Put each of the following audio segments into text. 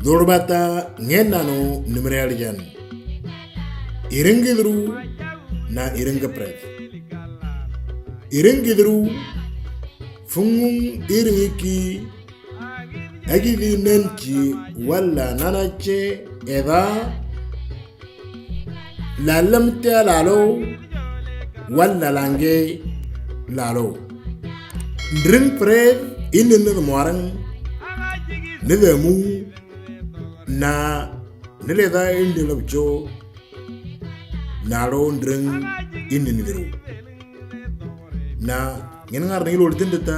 ÐoƐǝbat ŋennano numeralian. Irǝŋ giđǝru na irǝŋ gǝpređ. Irǝŋ giđǝru fungun irǝŋ iki agidi nenci walla nanace eda lalamte lalo walla lange lalo. Ndrǝŋ pređ indi nidhi mwarang nidhi mu na nileda indi labjo nalo ndrǝŋ indi nidhiru na ngengar na ilol tindita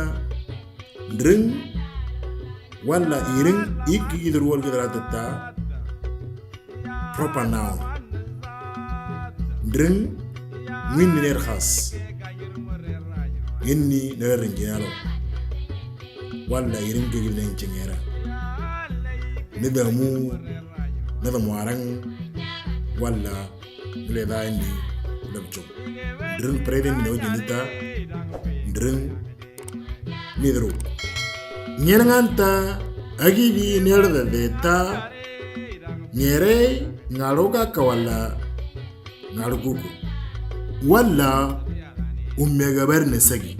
ndrǝŋ walla irǝŋ iki giđǝru wal giđǝratata proper noun. Ndrǝŋ winni ner khas inni ner rinjalo walla irǝŋ gigil nen cengera nidamu nada mwarang walla nileda indi labjo. Ndrǝŋ preden no jindita ndrǝŋ nidhiru nyenanganta agibi nerda deta nyere ngaroga kawalla ngarugugu walla ummega berne sagi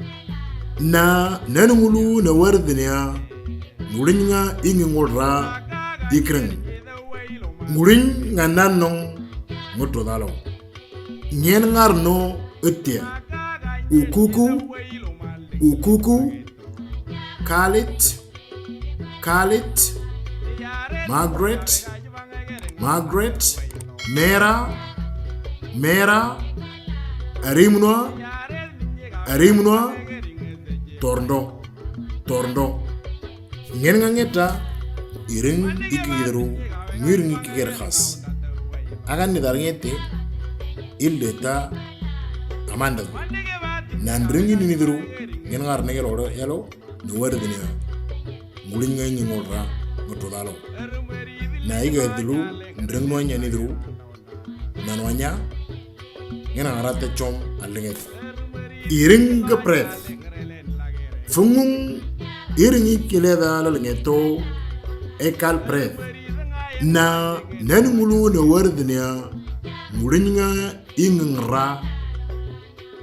na nanungulu na wardnya nguringa ingi ngorra ikreng ngurin ŋennano ngoto dalo nyen ngarno etia ukuku Khalid, Margaret, Mera, Arimnoa, Torndo. Ngen ngangeta irǝŋ iki giđǝru mirǝŋ iki ger khas. Agan nidarngete ildeta amanda. Nandrǝŋ ini nidhiru ngen ngar negel oro yalo no wardenia. Nguling ngi ngorra ngotodalo na iga dilu ndreng noanya nidru na noanya ngena arate chom alinget irǝŋ gǝpređ fungun irǝŋi kileda lalngeto ekal pređ na nanungulu na wardnia ngulinga ingra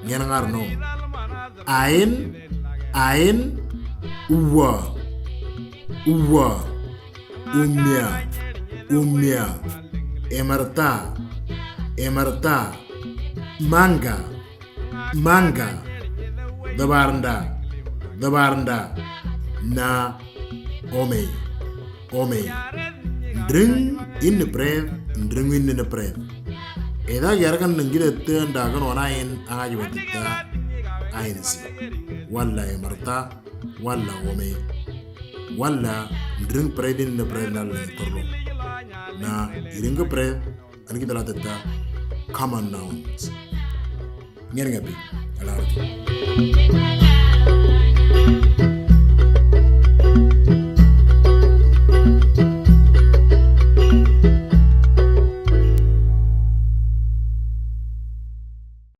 ngena ngarno ain uwa umia emarta manga dabarnda na ome ndrǝŋ inni pređ ndrǝŋ inni pređ eda yargan nangida tenda gan onayin angaji wetita ainsi walla emarta walla ome walla ndrǝŋ pređ inni pređ nal torlo na irǝŋ gǝpređ angi dalatata common nouns ngen ngapi alarti